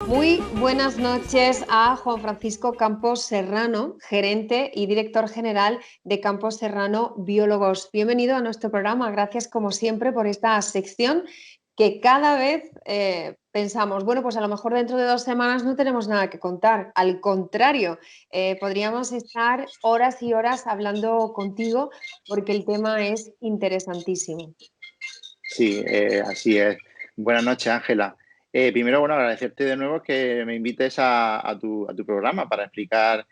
Muy buenas noches a Juan Francisco Campos Serrano, gerente y director general de Campos Serrano Biólogos. Bienvenido a nuestro programa. Gracias, como siempre, por esta sección que cada vez pensamos, bueno, pues a lo mejor dentro de 2 semanas no tenemos nada que contar. Al contrario, podríamos estar horas y horas hablando contigo porque el tema es interesantísimo. Sí, así es. Buenas noches, Ángela. Primero, bueno, agradecerte de nuevo que me invites a tu programa para explicar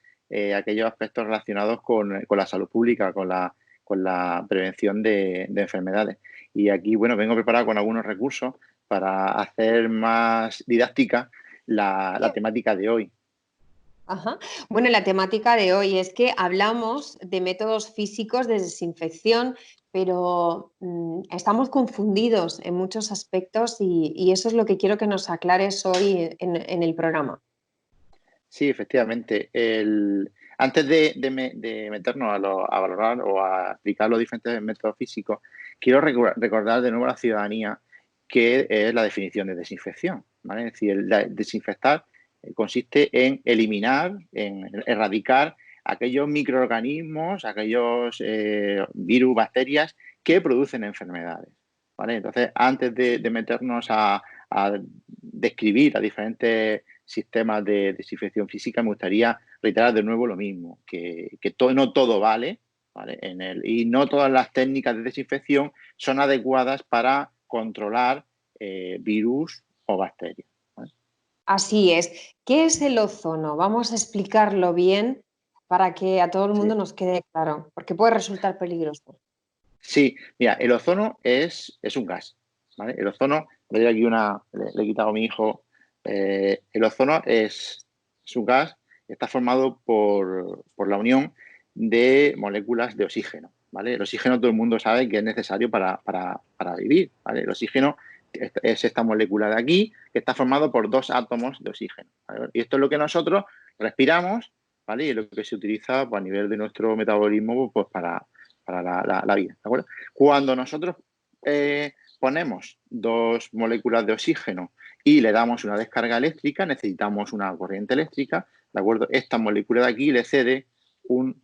aquellos aspectos relacionados con la salud pública, con la prevención de enfermedades. Y aquí, bueno, vengo preparado con algunos recursos para hacer más didáctica la temática de hoy. Ajá. Bueno, la temática de hoy es que hablamos de métodos físicos de desinfección, pero estamos confundidos en muchos aspectos y eso es lo que quiero que nos aclares hoy en el programa. Sí, efectivamente. Antes de meternos a valorar o a explicar los diferentes métodos físicos, quiero recordar de nuevo a la ciudadanía qué es la definición de desinfección, ¿vale? Es decir, desinfectar consiste en eliminar, en erradicar aquellos microorganismos, aquellos virus, bacterias que producen enfermedades, ¿vale? Entonces, antes de meternos a describir a diferentes sistemas de desinfección física, me gustaría reiterar de nuevo lo mismo, que no todo vale, ¿vale? Y no todas las técnicas de desinfección son adecuadas para controlar virus o bacterias, ¿vale? Así es. ¿Qué es el ozono? Vamos a explicarlo bien para que a todo el mundo Sí. nos quede claro, porque puede resultar peligroso. Sí, mira, el ozono es un gas, ¿vale? El ozono, le he quitado a mi hijo, el ozono es un gas, está formado por la unión de moléculas de oxígeno, ¿vale? El oxígeno todo el mundo sabe que es necesario para vivir, ¿vale? El oxígeno es esta molécula de aquí que está formado por 2 átomos de oxígeno, ¿vale? Y esto es lo que nosotros respiramos, ¿vale? Y es lo que se utiliza pues, a nivel de nuestro metabolismo pues, para la vida, ¿de acuerdo? Cuando nosotros ponemos 2 moléculas de oxígeno y le damos una descarga eléctrica, necesitamos una corriente eléctrica, ¿de acuerdo? Esta molécula de aquí le cede un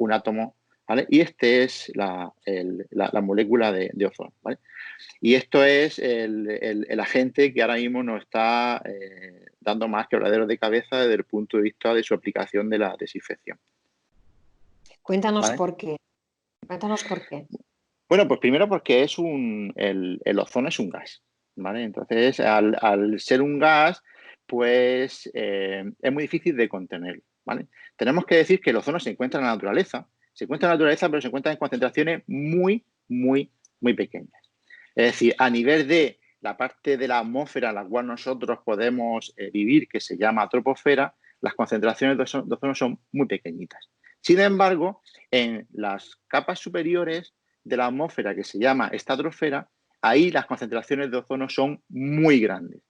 átomo, ¿vale? Y este es la molécula de ozono, ¿vale? Y esto es el agente que ahora mismo nos está dando más quebraderos de cabeza desde el punto de vista de su aplicación de la desinfección. Cuéntanos ¿Vale? por qué. Cuéntanos por qué. Bueno, pues primero porque el ozono es un gas, ¿vale? Entonces, al ser un gas, pues es muy difícil de contener, ¿vale? Tenemos que decir que el ozono se encuentra en la naturaleza, pero se encuentra en concentraciones muy, muy, muy pequeñas. Es decir, a nivel de la parte de la atmósfera en la cual nosotros podemos vivir, que se llama troposfera, las concentraciones de ozono son muy pequeñitas. Sin embargo, en las capas superiores de la atmósfera, que se llama estratosfera, ahí las concentraciones de ozono son muy grandes.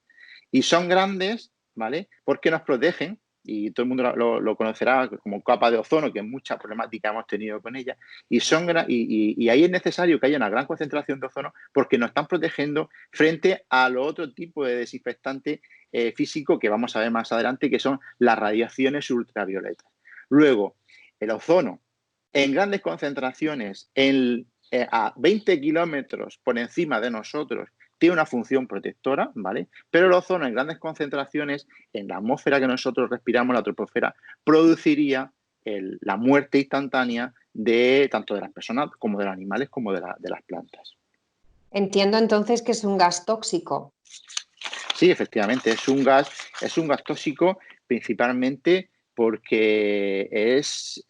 Y son grandes, ¿vale? Porque nos protegen, y todo el mundo lo conocerá como capa de ozono, que mucha problemática hemos tenido con ella, y ahí es necesario que haya una gran concentración de ozono porque nos están protegiendo frente a lo otro tipo de desinfectante físico que vamos a ver más adelante, que son las radiaciones ultravioletas. Luego, el ozono en grandes concentraciones, a 20 kilómetros por encima de nosotros, tiene una función protectora, ¿vale? Pero el ozono en grandes concentraciones, en la atmósfera que nosotros respiramos, la troposfera, produciría la muerte instantánea tanto de las personas como de los animales como de las plantas. Entiendo entonces que es un gas tóxico. Sí, efectivamente, es un gas tóxico principalmente porque es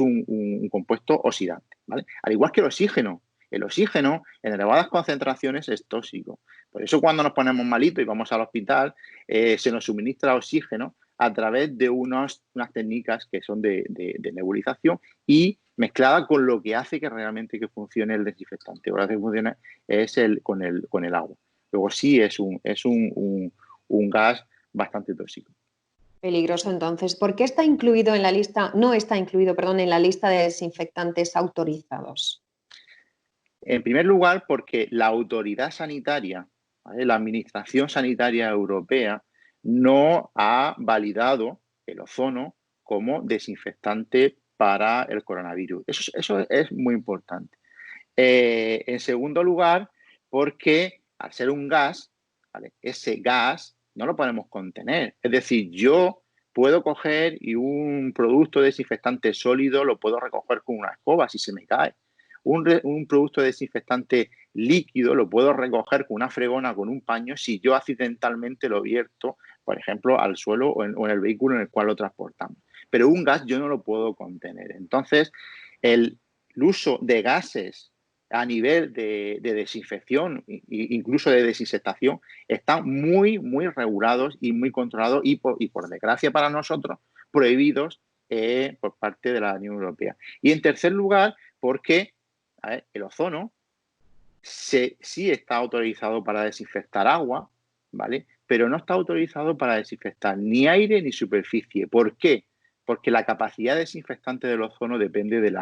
un compuesto oxidante, ¿vale? Al igual que el oxígeno. El oxígeno en elevadas concentraciones es tóxico. Por eso cuando nos ponemos malitos y vamos al hospital, se nos suministra oxígeno a través de unas técnicas que son de nebulización y mezclada con lo que hace que realmente que funcione el desinfectante. Lo que hace que funcione es con el agua. Luego sí es un gas bastante tóxico. Peligroso entonces. ¿Por qué está incluido en la lista, no está incluido, perdón, en la lista de desinfectantes autorizados? En primer lugar, porque la autoridad sanitaria ¿vale? La Administración Sanitaria Europea no ha validado el ozono como desinfectante para el coronavirus. Eso es muy importante. En segundo lugar, porque al ser un gas, ¿vale? Ese gas no lo podemos contener. Es decir, yo puedo coger y un producto desinfectante sólido lo puedo recoger con una escoba si se me cae. Un producto desinfectante líquido lo puedo recoger con una fregona, con un paño, si yo accidentalmente lo vierto, por ejemplo, al suelo o en el vehículo en el cual lo transportamos. Pero un gas yo no lo puedo contener. Entonces, el uso de gases a nivel de desinfección, incluso de desinsectación, están muy, muy regulados y muy controlados y por desgracia para nosotros, prohibidos por parte de la Unión Europea. Y en tercer lugar, porque el ozono sí está autorizado para desinfectar agua, ¿vale? Pero no está autorizado para desinfectar ni aire ni superficie. ¿Por qué? Porque la capacidad desinfectante del ozono depende de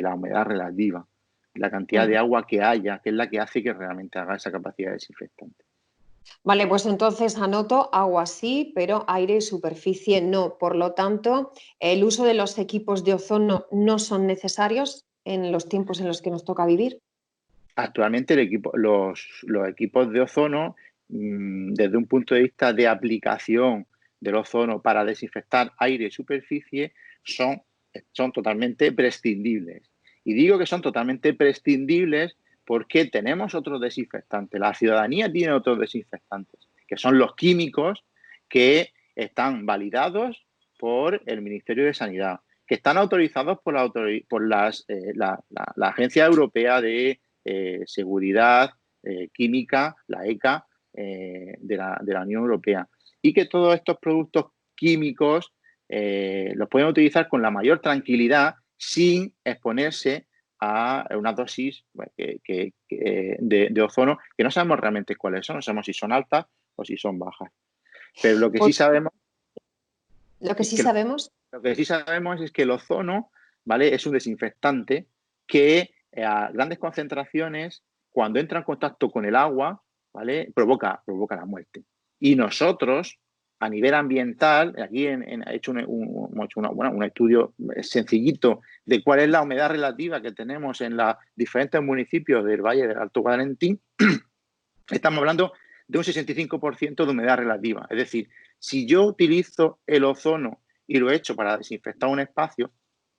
la humedad relativa, la cantidad de agua que haya, que es la que hace que realmente haga esa capacidad desinfectante. Vale, pues entonces anoto agua sí, pero aire y superficie no. Por lo tanto, el uso de los equipos de ozono no son necesarios en los tiempos en los que nos toca vivir. Actualmente los equipos de ozono, desde un punto de vista de aplicación del ozono para desinfectar aire y superficie, son totalmente prescindibles. Y digo que son totalmente prescindibles porque tenemos otros desinfectantes. La ciudadanía tiene otros desinfectantes, que son los químicos que están validados por el Ministerio de Sanidad, que están autorizados por la Agencia Europea de Seguridad Química, la ECA, de la Unión Europea. Y que todos estos productos químicos los pueden utilizar con la mayor tranquilidad sin exponerse a una dosis de ozono que no sabemos realmente cuáles son, no sabemos si son altas o si son bajas. Pero lo que sí Pues sabemos lo que es sí que sabemos. lo que sí sabemos es que el ozono, ¿vale? Es un desinfectante que a grandes concentraciones, cuando entra en contacto con el agua, ¿vale? Provoca la muerte. Y nosotros, a nivel ambiental, aquí hemos hecho un estudio sencillito de cuál es la humedad relativa que tenemos en los diferentes municipios del Valle del Alto Guadalentín. Estamos hablando de un 65% de humedad relativa. Es decir, si yo utilizo el ozono y lo echo para desinfectar un espacio,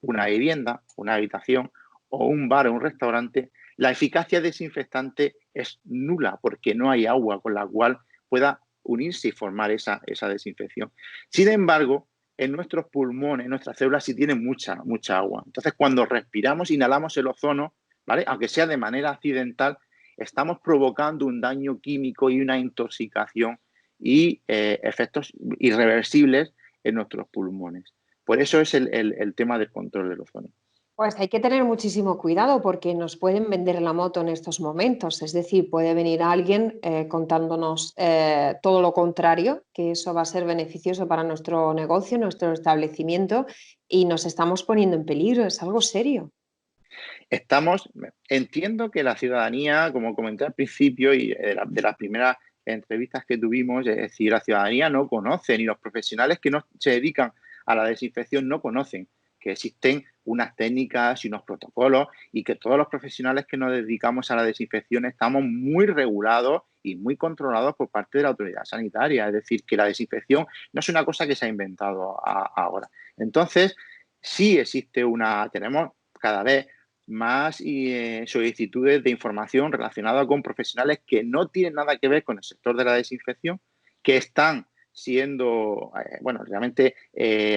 una vivienda, una habitación o un bar o un restaurante, la eficacia desinfectante es nula porque no hay agua con la cual pueda unirse y formar esa desinfección. Sin embargo, en nuestros pulmones, en nuestras células sí tienen mucha agua. Entonces, cuando respiramos, inhalamos el ozono, ¿vale? Aunque sea de manera accidental, estamos provocando un daño químico y una intoxicación y efectos irreversibles en nuestros pulmones. Por eso es el tema del control del ozono. Pues hay que tener muchísimo cuidado porque nos pueden vender la moto en estos momentos. Es decir, puede venir alguien contándonos todo lo contrario, que eso va a ser beneficioso para nuestro negocio, nuestro establecimiento, y nos estamos poniendo en peligro. Es algo serio. Entiendo que la ciudadanía, como comenté al principio y de las primeras entrevistas que tuvimos, es decir, la ciudadanía no conoce, ni los profesionales que no se dedican a la desinfección no conocen que existen unas técnicas y unos protocolos y que todos los profesionales que nos dedicamos a la desinfección estamos muy regulados y muy controlados por parte de la autoridad sanitaria. Es decir, que la desinfección no es una cosa que se ha inventado ahora. Entonces, sí tenemos cada vez más solicitudes de información relacionada con profesionales que no tienen nada que ver con el sector de la desinfección, que están siendo, realmente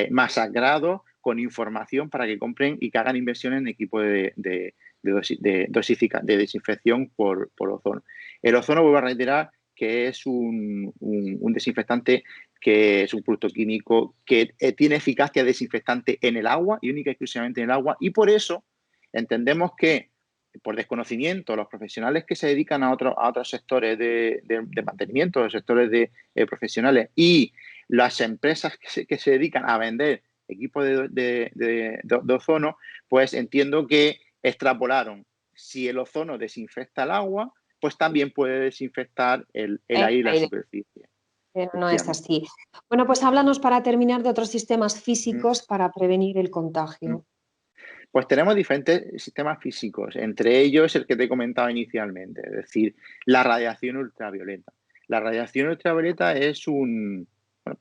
masacrados con información para que compren y que hagan inversiones en equipos de desinfección por ozono. El ozono, vuelvo a reiterar, que es un desinfectante, que es un producto químico que tiene eficacia desinfectante en el agua y única y exclusivamente en el agua, y por eso entendemos que por desconocimiento, los profesionales que se dedican a otros sectores de mantenimiento, los sectores profesionales y las empresas que se dedican a vender equipos de ozono, pues entiendo que extrapolaron si el ozono desinfecta el agua, pues también puede desinfectar el aire y la superficie. Pero no es así. Bueno, pues háblanos para terminar de otros sistemas Mm, físicos para prevenir el mm. contagio. Pues tenemos diferentes sistemas físicos, entre ellos el que te he comentado inicialmente, es decir, la radiación ultravioleta. La radiación ultravioleta bueno,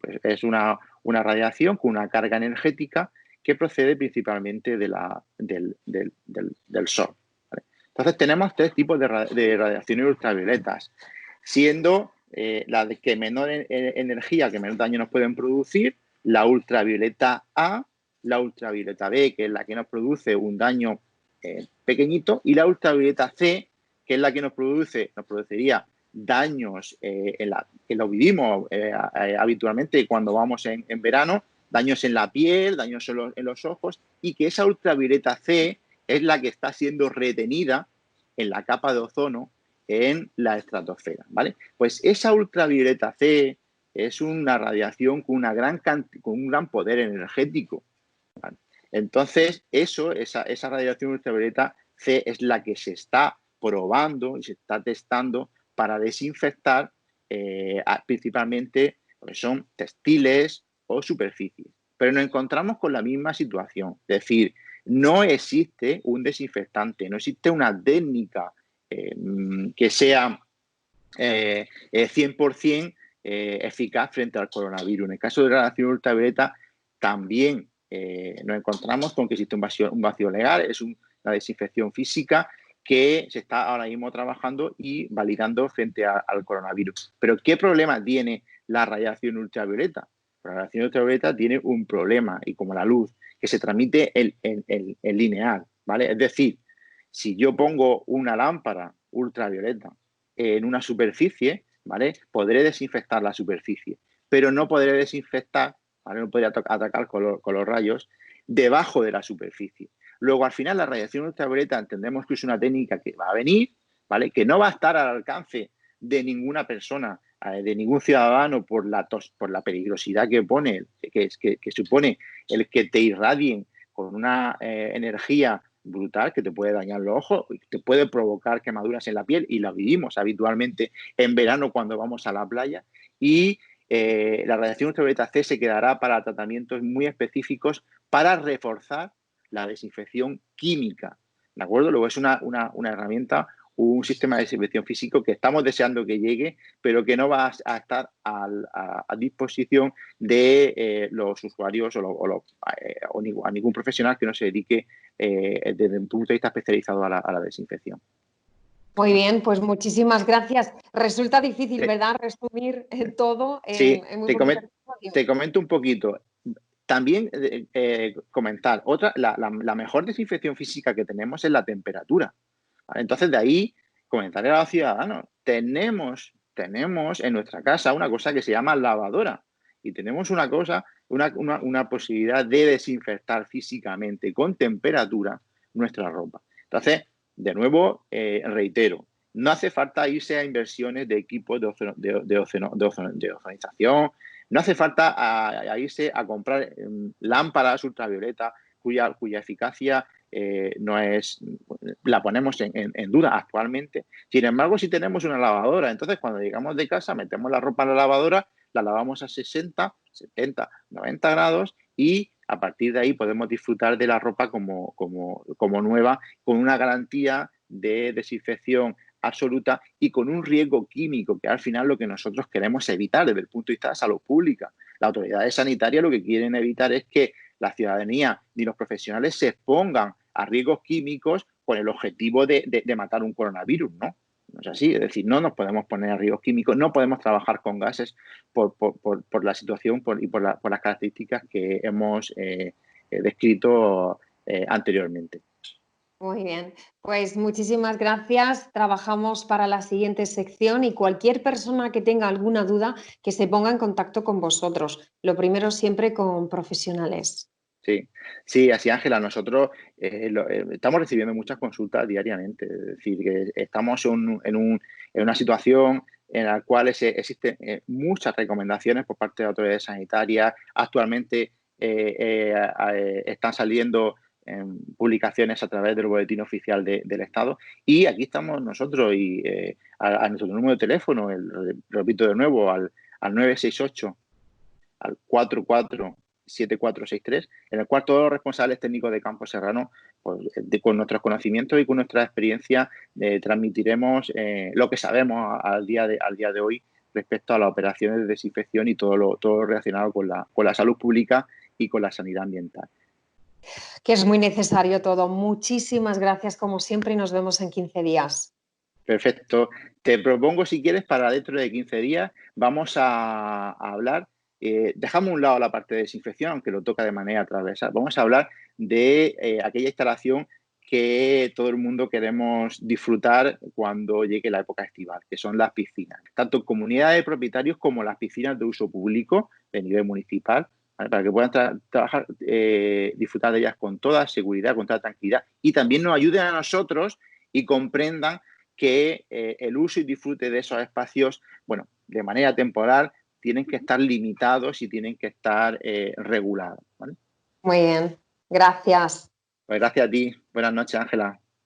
pues es una radiación con una carga energética que procede principalmente del Sol. ¿Vale? Entonces tenemos tres tipos de radiaciones ultravioletas, siendo la de que menor energía, que menor daño nos pueden producir, la ultravioleta A, la ultravioleta B, que es la que nos produce un daño pequeñito, y la ultravioleta C, que es la que nos produciría daños que lo vivimos habitualmente cuando vamos en verano, daños en la piel, daños en los ojos, y que esa ultravioleta C es la que está siendo retenida en la capa de ozono en la estratosfera, ¿vale? Pues esa ultravioleta C es una radiación con un gran poder energético, ¿vale? Entonces, esa radiación ultravioleta C es la que se está probando y se está testando para desinfectar principalmente lo que son textiles o superficies. Pero nos encontramos con la misma situación, es decir, no existe un desinfectante, no existe una técnica que sea 100% eficaz frente al coronavirus. En el caso de la radiación ultravioleta, también nos encontramos con que existe un vacío legal, es una desinfección física que se está ahora mismo trabajando y validando frente al coronavirus. Pero ¿qué problema tiene la radiación ultravioleta? La radiación ultravioleta tiene un problema, y como la luz, que se transmite en lineal, ¿vale? Es decir, si yo pongo una lámpara ultravioleta en una superficie, ¿vale? Podré desinfectar la superficie, pero no podré desinfectar, ¿vale? No podré atacar con los rayos debajo de la superficie. Luego, al final, la radiación ultravioleta entendemos que es una técnica que va a venir, ¿vale? Que no va a estar al alcance de ninguna persona, de ningún ciudadano por la peligrosidad que supone el que te irradien con una energía brutal que te puede dañar los ojos, te puede provocar quemaduras en la piel, y lo vivimos habitualmente en verano cuando vamos a la playa. Y la radiación ultravioleta C se quedará para tratamientos muy específicos para reforzar la desinfección química, ¿de acuerdo? Luego es una herramienta, un sistema de desinfección físico que estamos deseando que llegue, pero que no va a estar a disposición de los usuarios o a ningún profesional que no se dedique desde un punto de vista especializado a la desinfección. Muy bien, pues muchísimas gracias. Resulta difícil, Te- ¿verdad? Resumir todo sí, en muy poquito espacio. te comento un poquito. También comentar, la mejor desinfección física que tenemos es la temperatura, ¿vale? Entonces, de ahí comentarle a los ciudadanos, tenemos en nuestra casa una cosa que se llama lavadora, y tenemos una posibilidad de desinfectar físicamente con temperatura nuestra ropa. Entonces, de nuevo, reitero, no hace falta irse a inversiones de equipos de ozonización, no hace falta a irse a comprar lámparas ultravioleta cuya eficacia no es, la ponemos en duda actualmente. Sin embargo, si tenemos una lavadora, entonces cuando llegamos de casa metemos la ropa en la lavadora, la lavamos a 60, 70, 90 grados, y a partir de ahí podemos disfrutar de la ropa como nueva, con una garantía de desinfección absoluta y con un riesgo químico, que al final lo que nosotros queremos evitar desde el punto de vista de salud pública. Las autoridades sanitarias lo que quieren evitar es que la ciudadanía ni los profesionales se expongan a riesgos químicos con el objetivo de matar un coronavirus, ¿no? No es así, es decir, no nos podemos poner a riesgos químicos, no podemos trabajar con gases por la situación y por las características que hemos descrito anteriormente. Muy bien, pues muchísimas gracias. Trabajamos para la siguiente sección y cualquier persona que tenga alguna duda que se ponga en contacto con vosotros. Lo primero siempre con profesionales. Sí, sí, así Ángela, nosotros estamos recibiendo muchas consultas diariamente, es decir, que estamos en una situación en la cual existen muchas recomendaciones por parte de autoridades sanitarias. Actualmente están saliendo publicaciones a través del boletín oficial del Estado. Y aquí estamos nosotros y a nuestro número de teléfono, repito de nuevo, al 968, al 447463, en el cual todos los responsables técnicos de Campo Serrano, pues, con nuestros conocimientos y con nuestra experiencia, transmitiremos lo que sabemos al día de hoy respecto a las operaciones de desinfección y todo lo relacionado con la salud pública y con la sanidad ambiental. Que es muy necesario todo. Muchísimas gracias, como siempre, y nos vemos en 15 días. Perfecto. Te propongo, si quieres, para dentro de 15 días, vamos a hablar, dejamos a un lado la parte de desinfección, aunque lo toca de manera transversal. Vamos a hablar de aquella instalación que todo el mundo queremos disfrutar cuando llegue la época estival, que son las piscinas. Tanto comunidades de propietarios como las piscinas de uso público de nivel municipal, ¿vale? Para que puedan trabajar, disfrutar de ellas con toda seguridad, con toda tranquilidad, y también nos ayuden a nosotros y comprendan que el uso y disfrute de esos espacios, bueno, de manera temporal, tienen que estar limitados y tienen que estar regulados, ¿vale? Muy bien, gracias. Pues gracias a ti. Buenas noches, Ángela.